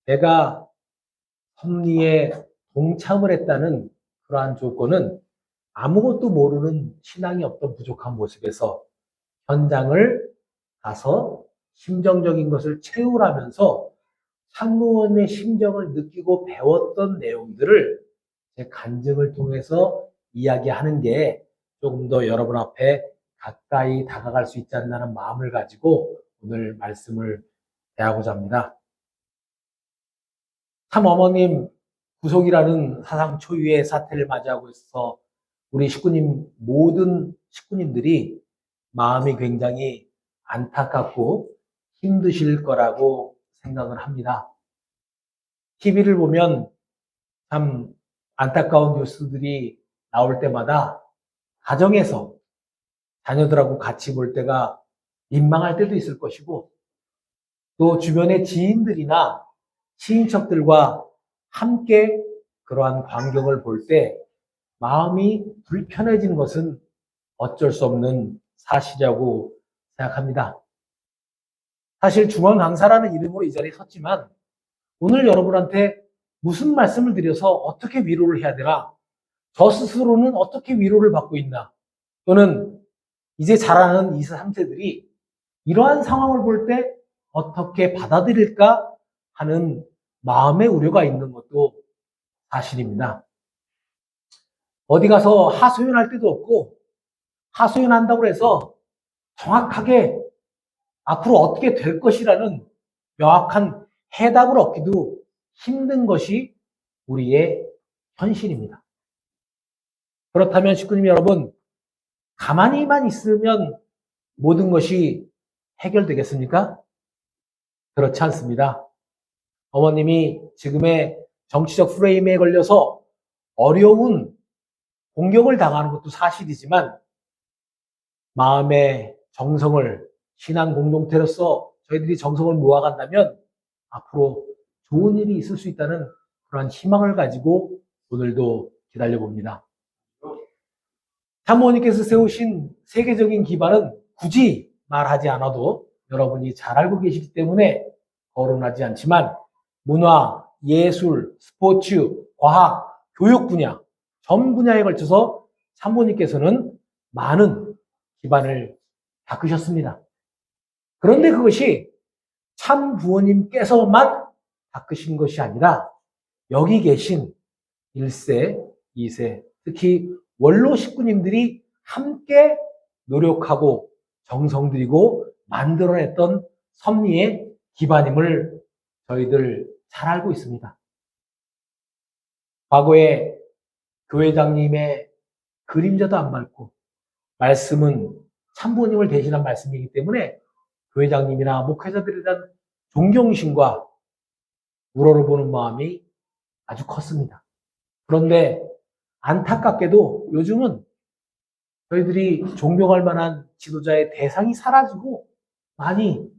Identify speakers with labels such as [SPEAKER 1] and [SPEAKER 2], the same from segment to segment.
[SPEAKER 1] 내가 섭리에 동참을 했다는 그러한 조건은 아무것도 모르는 신앙이 없던 부족한 모습에서 현장을 가서 심정적인 것을 채우라면서 상무원의 심정을 느끼고 배웠던 내용들을 제 간증을 통해서 이야기하는 게 조금 더 여러분 앞에 가까이 다가갈 수 있지 않나는 마음을 가지고 오늘 말씀을 대하고자 합니다. 참 어머님 구속이라는 사상 초유의 사태를 맞이하고 있어서 우리 모든 식구님들이 마음이 굉장히 안타깝고 힘드실 거라고 생각을 합니다. TV를 보면 참 안타까운 뉴스들이 나올 때마다 가정에서 자녀들하고 같이 볼 때가 민망할 때도 있을 것이고, 또 주변의 지인들이나 친인척들과 함께 그러한 광경을 볼 때 마음이 불편해지는 것은 어쩔 수 없는 사실이라고 생각합니다. 사실 중원 강사라는 이름으로 이 자리에 섰지만 오늘 여러분한테 무슨 말씀을 드려서 어떻게 위로를 해야 되나, 저 스스로는 어떻게 위로를 받고 있나, 또는 이제 자라는 2, 3세들이 이러한 상황을 볼 때 어떻게 받아들일까 하는 마음의 우려가 있는 것도 사실입니다. 어디 가서 하소연할 데도 없고, 하소연한다고 해서 정확하게 앞으로 어떻게 될 것이라는 명확한 해답을 얻기도 힘든 것이 우리의 현실입니다. 그렇다면 식구님 여러분, 가만히만 있으면 모든 것이 해결되겠습니까? 그렇지 않습니다. 어머님이 지금의 정치적 프레임에 걸려서 어려운 공격을 당하는 것도 사실이지만, 마음의 정성을 신앙 공동체로서 저희들이 정성을 모아간다면 앞으로 좋은 일이 있을 수 있다는 그러한 희망을 가지고 오늘도 기다려봅니다. 참모님께서 세우신 세계적인 기반은 굳이 말하지 않아도 여러분이 잘 알고 계시기 때문에 거론하지 않지만, 문화, 예술, 스포츠, 과학, 교육 분야, 전 분야에 걸쳐서 참모님께서는 많은 기반을 닦으셨습니다. 그런데 그것이 참 부모님께서만 닦으신 것이 아니라 여기 계신 1세, 2세, 특히 원로 식구님들이 함께 노력하고 정성 들이고 만들어냈던 섭리의 기반임을 저희들 잘 알고 있습니다. 과거에 교회장님의 그림자도 안 밟고, 말씀은 참부모님을 대신한 말씀이기 때문에 교회장님이나 목회자들에 대한 존경심과 우러러보는 마음이 아주 컸습니다. 그런데 안타깝게도 요즘은 저희들이 존경할 만한 지도자의 대상이 사라지고 많이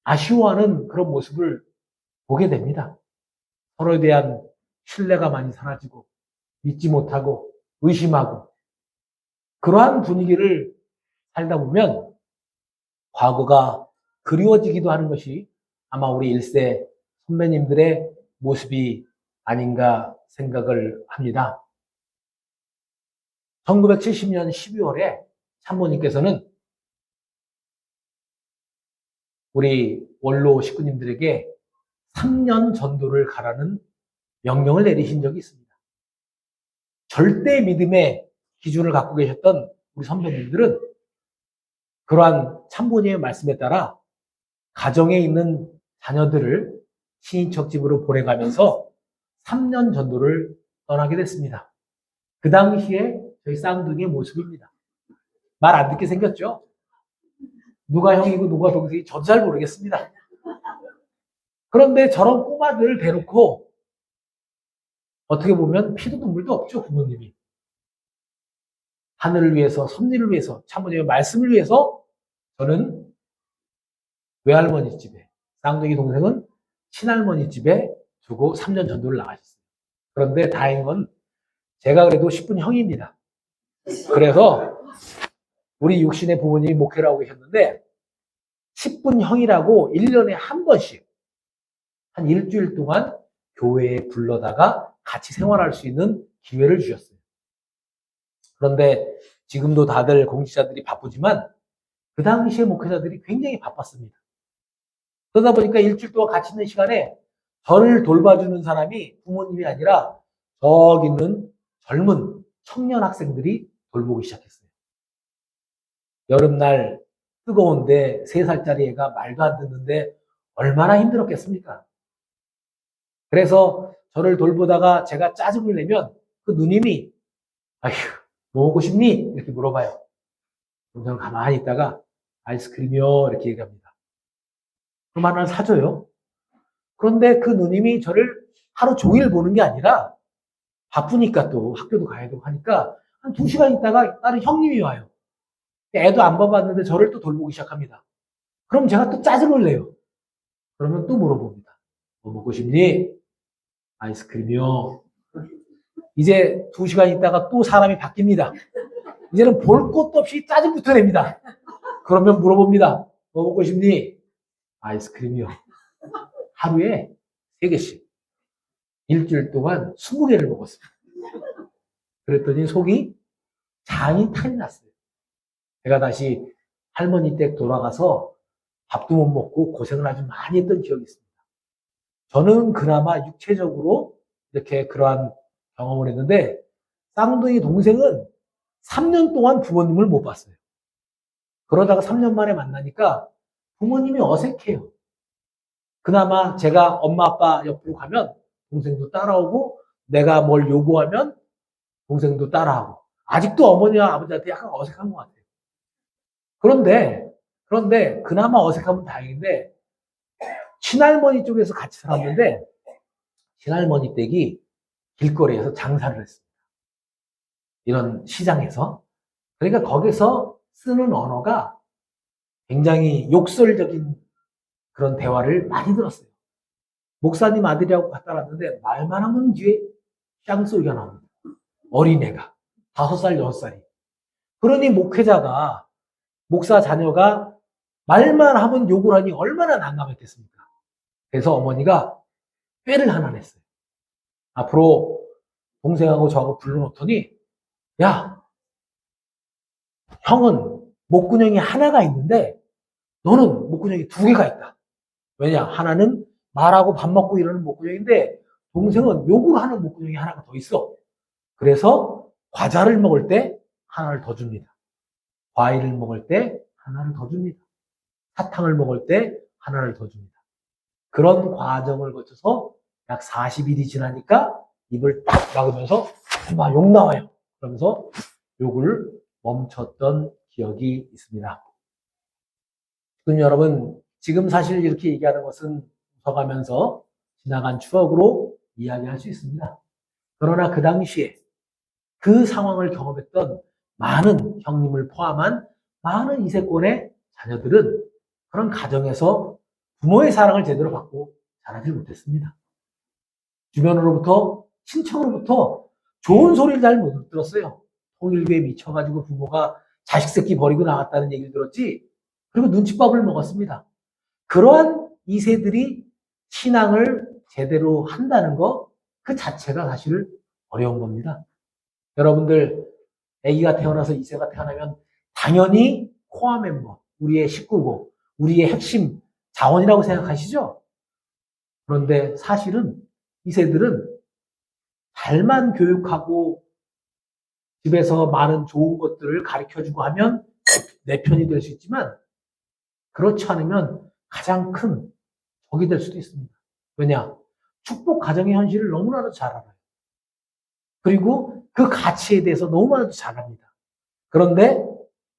[SPEAKER 1] 아쉬워하는 그런 모습을 보게 됩니다. 서로에 대한 신뢰가 많이 사라지고 믿지 못하고 의심하고, 그러한 분위기를 살다 보면 과거가 그리워지기도 하는 것이 아마 우리 1세 선배님들의 모습이 아닌가 생각을 합니다. 1970년 12월에 참모님께서는 우리 원로 식구님들에게 3년 전도를 가라는 명령을 내리신 적이 있습니다. 절대 믿음의 기준을 갖고 계셨던 우리 선배님들은 그러한 참모님의 말씀에 따라 가정에 있는 자녀들을 친인척 집으로 보내가면서 3년 전도를 떠나게 됐습니다. 그 당시에 저희 쌍둥이의 모습입니다. 말 안 듣게 생겼죠? 누가 형이고 누가 동생이 저도 잘 모르겠습니다. 그런데 저런 꼬마들을 대놓고 어떻게 보면 피도 눈물도 없죠, 부모님이. 하늘을 위해서, 섭리를 위해서, 참모님의 말씀을 위해서 저는 외할머니 집에, 쌍둥이 동생은 친할머니 집에 두고 3년 전도를 나가셨어요. 그런데 다행인 건 제가 그래도 10분 형입니다. 그래서 우리 육신의 부모님이 목회를 하고 계셨는데 10분 형이라고 1년에 한 번씩 한 일주일 동안 교회에 불러다가 같이 생활할 수 있는 기회를 주셨어요. 그런데 지금도 다들 공직자들이 바쁘지만 그 당시에 목회자들이 굉장히 바빴습니다. 그러다 보니까 일주일 동안 같이 있는 시간에 저를 돌봐주는 사람이 부모님이 아니라 저기 있는 젊은 청년 학생들이 돌보기 시작했어요. 여름날 뜨거운데 3살짜리 애가 말도 안 듣는데 얼마나 힘들었겠습니까? 그래서 저를 돌보다가 제가 짜증을 내면 그 누님이 아휴 뭐 먹고 싶니? 이렇게 물어봐요. 그럼 저는 가만히 있다가 아이스크림이요 이렇게 얘기합니다. 그럼 하나 사줘요. 그런데 그 누님이 저를 하루 종일 보는 게 아니라 바쁘니까 또 학교도 가야 되고 하니까 한 2시간 있다가 다른 형님이 와요. 애도 안 봐봤는데 저를 또 돌보기 시작합니다. 그럼 제가 또 짜증을 내요. 그러면 또 물어봅니다. 뭐 먹고 싶니? 아이스크림이요. 이제 2시간 있다가 또 사람이 바뀝니다. 이제는 볼 것도 없이 짜증부터 냅니다. 그러면 물어봅니다. 뭐 먹고 싶니? 아이스크림이요. 하루에 3개씩. 일주일 동안 20개를 먹었습니다. 그랬더니 속이 장이 탈이 났어요. 제가 다시 할머니 댁 돌아가서 밥도 못 먹고 고생을 아주 많이 했던 기억이 있습니다. 저는 그나마 육체적으로 이렇게 그러한 경험을 했는데 쌍둥이 동생은 3년 동안 부모님을 못 봤어요. 그러다가 3년 만에 만나니까 부모님이 어색해요. 그나마 제가 엄마 아빠 옆으로 가면 동생도 따라오고 내가 뭘 요구하면 동생도 따라하고 아직도 어머니와 아버지한테 약간 어색한 것 같아요. 그런데 그나마 어색하면 다행인데 친할머니 쪽에서 같이 살았는데 친할머니 댁이 길거리에서 장사를 했습니다. 이런 시장에서. 그러니까 거기서 쓰는 언어가 굉장히 욕설적인 그런 대화를 많이 들었어요. 목사님 아들이라고 갖다 놨는데 말만 하면 뒤에 짱소리가 나옵니다. 어린애가 5살, 6살이. 그러니 목회자가 목사 자녀가 말만 하면 욕을 하니 얼마나 난감했겠습니까? 그래서 어머니가 꾀를 하나 냈어요. 앞으로 동생하고 저하고 불러놓더니 야, 형은 목구멍이 하나가 있는데 너는 목구멍이 2개가 있다. 왜냐? 하나는 말하고 밥 먹고 이러는 목구멍인데 동생은 욕을 하는 목구멍이 하나가 더 있어. 그래서 과자를 먹을 때 하나를 더 줍니다. 과일을 먹을 때 하나를 더 줍니다. 사탕을 먹을 때 하나를 더 줍니다. 그런 과정을 거쳐서 약 40일이 지나니까 입을 딱 막으면서 막 욕 나와요. 그러면서 욕을 멈췄던 기억이 있습니다. 그럼 여러분, 지금 사실 이렇게 얘기하는 것은 웃어가면서 지나간 추억으로 이야기할 수 있습니다. 그러나 그 당시에 그 상황을 경험했던 많은 형님을 포함한 많은 이세권의 자녀들은 그런 가정에서 부모의 사랑을 제대로 받고 자라지 못했습니다. 주변으로부터, 친척으로부터 좋은 소리를 잘 못 들었어요. 통일교에 미쳐가지고 부모가 자식 새끼 버리고 나갔다는 얘기를 들었지. 그리고 눈칫밥을 먹었습니다. 그러한 2세들이 신앙을 제대로 한다는 거, 그 자체가 사실 어려운 겁니다. 여러분들, 아기가 태어나서 2세가 태어나면 당연히 코어 멤버, 우리의 식구고, 우리의 핵심 자원이라고 생각하시죠? 그런데 사실은 2세들은 잘만 교육하고 집에서 많은 좋은 것들을 가르쳐주고 하면 내 편이 될 수 있지만 그렇지 않으면 가장 큰 적이 될 수도 있습니다. 왜냐? 축복 가정의 현실을 너무나도 잘 알아요. 그리고 그 가치에 대해서 너무나도 잘 압니다. 그런데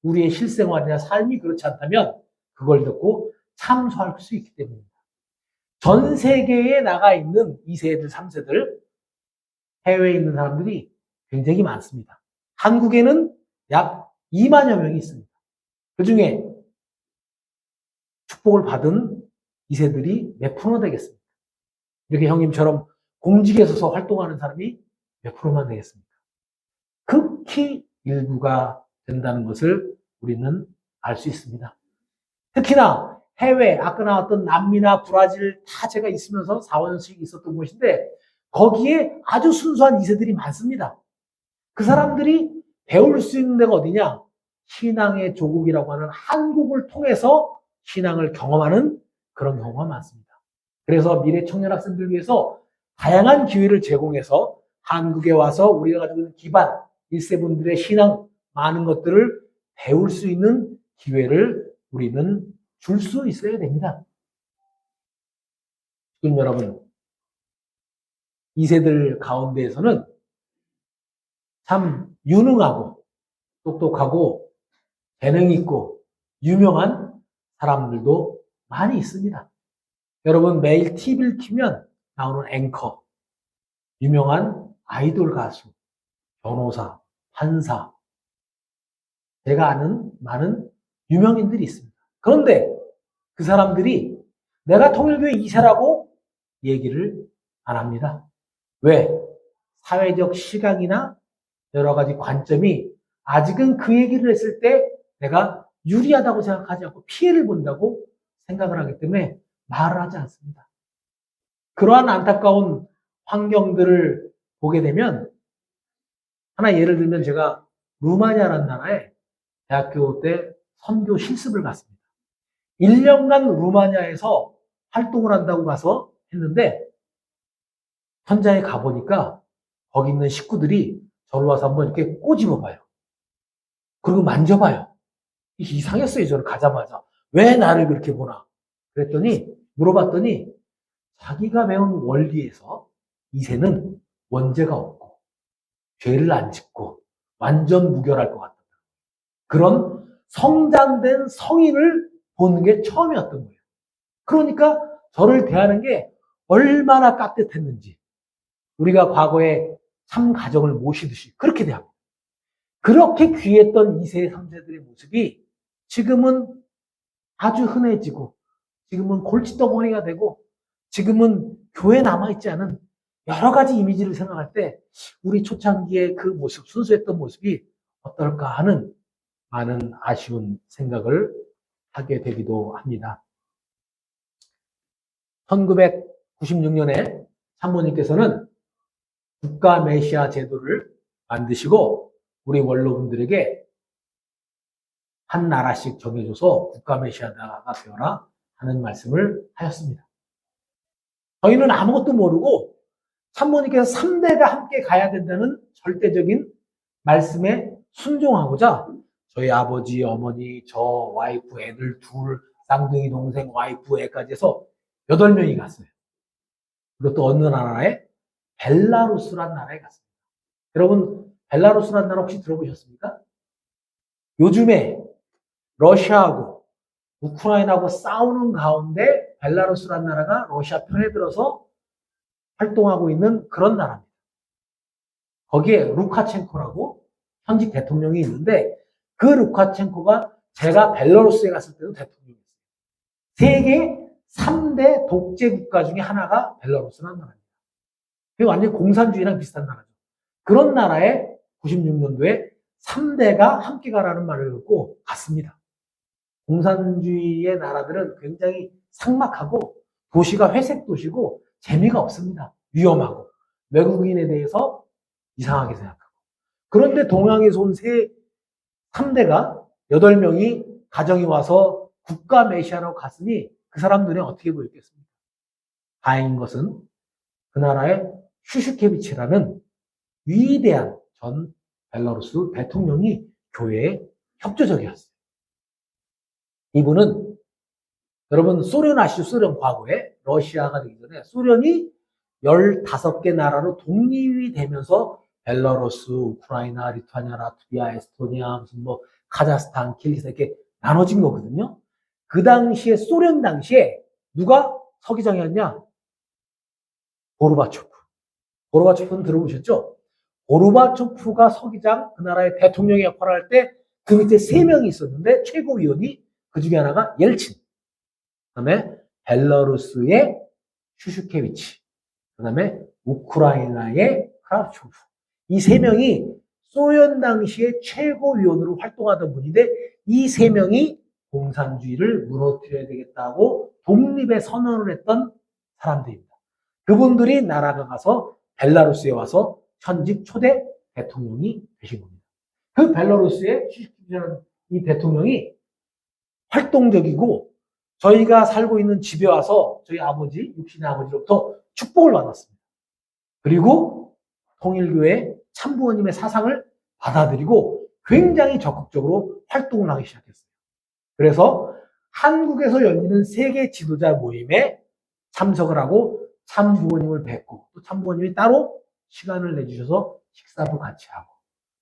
[SPEAKER 1] 우리의 실생활이나 삶이 그렇지 않다면 그걸 듣고 참소할 수 있기 때문입니다. 전 세계에 나가 있는 2세들, 3세들, 해외에 있는 사람들이 굉장히 많습니다. 한국에는 약 2만여 명이 있습니다. 그 중에 축복을 받은 2세들이 몇 프로 되겠습니까? 이렇게 형님처럼 공직에 서서 활동하는 사람이 몇 프로만 되겠습니까? 극히 일부가 된다는 것을 우리는 알 수 있습니다. 특히나 해외, 아까 나왔던 남미나 브라질 다 제가 있으면서 4년씩 있었던 곳인데 거기에 아주 순수한 2세들이 많습니다. 그 사람들이 배울 수 있는 데가 어디냐? 신앙의 조국이라고 하는 한국을 통해서 신앙을 경험하는 그런 경우가 많습니다. 그래서 미래 청년 학생들 위해서 다양한 기회를 제공해서 한국에 와서 우리가 가지고 있는 기반, 1세분들의 신앙, 많은 것들을 배울 수 있는 기회를 우리는 줄 수 있어야 됩니다. 지금 여러분, 2세들 가운데에서는 참 유능하고 똑똑하고 재능 있고 유명한 사람들도 많이 있습니다. 여러분 매일 TV를 켜면 나오는 앵커, 유명한 아이돌 가수, 변호사, 판사, 제가 아는 많은 유명인들이 있습니다. 그런데 그 사람들이 내가 통일교회 2세라고 얘기를 안 합니다. 왜? 사회적 시각이나 여러 가지 관점이 아직은 그 얘기를 했을 때 내가 유리하다고 생각하지 않고 피해를 본다고 생각을 하기 때문에 말을 하지 않습니다. 그러한 안타까운 환경들을 보게 되면 하나 예를 들면 제가 루마니아라는 나라에 대학교 때 선교 실습을 갔습니다. 1년간 루마니아에서 활동을 한다고 가서 했는데 현장에 가보니까 거기 있는 식구들이 저를 와서 한번 이렇게 꼬집어봐요. 그리고 만져봐요. 이상했어요. 저는 가자마자. 왜 나를 그렇게 보나. 물어봤더니 자기가 배운 원리에서 2세는 원죄가 없고 죄를 안 짓고 완전 무결할 것 같다. 그런 성장된 성인을 보는 게 처음이었던 거예요. 그러니까 저를 대하는 게 얼마나 깍듯했는지 우리가 과거에 참 가정을 모시듯이 그렇게 대합니다. 그렇게 귀했던 2세, 3세들의 모습이 지금은 아주 흔해지고 지금은 골칫덩어리가 되고 지금은 교회에 남아있지 않은 여러 가지 이미지를 생각할 때 우리 초창기의 그 모습, 순수했던 모습이 어떨까 하는 많은 아쉬운 생각을 하게 되기도 합니다. 1996년에 참모님께서는 국가 메시아 제도를 만드시고 우리 원로분들에게 한 나라씩 정해줘서 국가 메시아가 되어라 하는 말씀을 하셨습니다. 저희는 아무것도 모르고 참모님께서 3대가 함께 가야 된다는 절대적인 말씀에 순종하고자 저희 아버지, 어머니, 저 와이프, 애들 둘, 쌍둥이 동생, 와이프, 애까지 해서 8명이 갔어요. 그것도 어느 나라에? 벨라루스란 나라에 갔습니다. 여러분 벨라루스란 나라 혹시 들어보셨습니까? 요즘에 러시아하고 우크라이나하고 싸우는 가운데 벨라루스란 나라가 러시아 편에 들어서 활동하고 있는 그런 나라입니다. 거기에 루카첸코라고 현직 대통령이 있는데 그 루카첸코가 제가 벨라루스에 갔을 때도 대통령이었어요. 세계 3대 독재 국가 중에 하나가 벨라루스란 나라입니다. 그게 완전히 공산주의랑 비슷한 나라죠. 그런 나라에 96년도에 3대가 함께 가라는 말을 듣고 갔습니다. 공산주의의 나라들은 굉장히 삭막하고 도시가 회색 도시고 재미가 없습니다. 위험하고 외국인에 대해서 이상하게 생각하고. 그런데 동양에서 온 3대가 8명이 가정이 와서 국가 메시아로 갔으니 그 사람 눈에 어떻게 보였겠습니까? 다행인 것은 그 나라의 슈슈케비치라는 위대한 전 벨라루스 대통령이 교회에 협조적이었어요. 이분은 여러분 소련 아시죠? 소련 과거에 러시아가 되기 전에 소련이 15개 나라로 독립이 되면서 벨라루스, 우크라이나, 리투아니아, 라트비아, 에스토니아, 무슨 뭐 카자흐스탄, 키르기스탄 이렇게 나눠진 거거든요. 그 당시에 소련 당시에 누가 서기장이었냐? 고르바초프. 고르바초프는 들어보셨죠? 고르바초프가 서기장 그 나라의 대통령의 역할을 할 때 그 밑에 3명이 있었는데 최고위원이 그 중에 하나가 옐친. 그 다음에 벨라루스의 슈슈케비치. 그 다음에 우크라이나의 크라우초프. 이 3명이 소련 당시에 최고위원으로 활동하던 분인데 이 3명이 공산주의를 무너뜨려야 되겠다고 독립의 선언을 했던 사람들입니다. 그분들이 나라가 가서 벨라루스에 와서 현직 초대 대통령이 되신 겁니다. 그 벨라루스의 시시키라는 이 대통령이 활동적이고 저희가 살고 있는 집에 와서 저희 아버지, 육신의 아버지로부터 축복을 받았습니다. 그리고 통일교회 참부모님의 사상을 받아들이고 굉장히 적극적으로 활동을 하기 시작했어요. 그래서 한국에서 열리는 세계 지도자 모임에 참석을 하고 참부모님을 뵙고 또 참부모님이 따로 시간을 내주셔서 식사도 같이 하고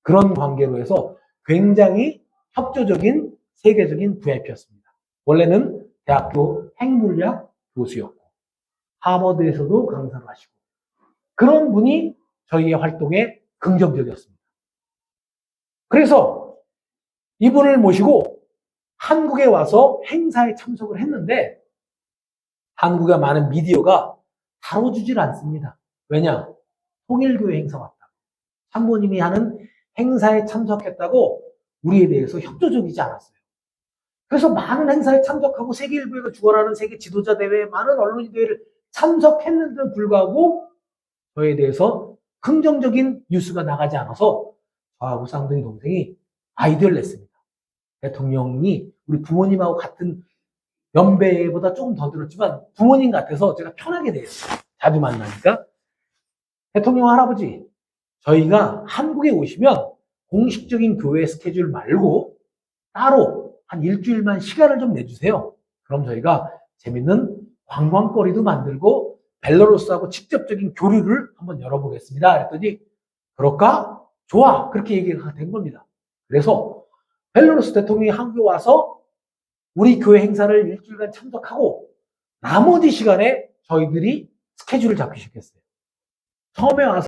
[SPEAKER 1] 그런 관계로 해서 굉장히 협조적인 세계적인 VIP였습니다. 원래는 대학교 핵물리학 교수였고 하버드에서도 강사를 하시고 그런 분이 저희의 활동에 긍정적이었습니다. 그래서 이분을 모시고 한국에 와서 행사에 참석을 했는데 한국의 많은 미디어가 다뤄주질 않습니다. 왜냐? 통일교회 행사 왔다. 참모님이 하는 행사에 참석했다고 우리에 대해서 협조적이지 않았어요. 그래서 많은 행사에 참석하고 세계일보가 주관하는 세계 지도자 대회, 많은 언론인 대회를 참석했는데도 불구하고 저에 대해서 긍정적인 뉴스가 나가지 않아서 저하고 쌍둥이 동생이 아이디어를 냈습니다. 대통령이 우리 부모님하고 같은 연배보다 조금 더 들었지만 부모님 같아서 제가 편하게 대했어요. 자주 만나니까. 대통령 할아버지, 저희가 한국에 오시면 공식적인 교회 스케줄 말고 따로 한 일주일만 시간을 좀 내주세요. 그럼 저희가 재밌는 관광거리도 만들고 벨라루스하고 직접적인 교류를 한번 열어보겠습니다. 그랬더니 그럴까? 좋아. 그렇게 얘기가 된 겁니다. 그래서 벨라루스 대통령이 한국에 와서 우리 교회 행사를 일주일간 참석하고 나머지 시간에 저희들이 스케줄을 잡기 시작했어요. 처음에 와서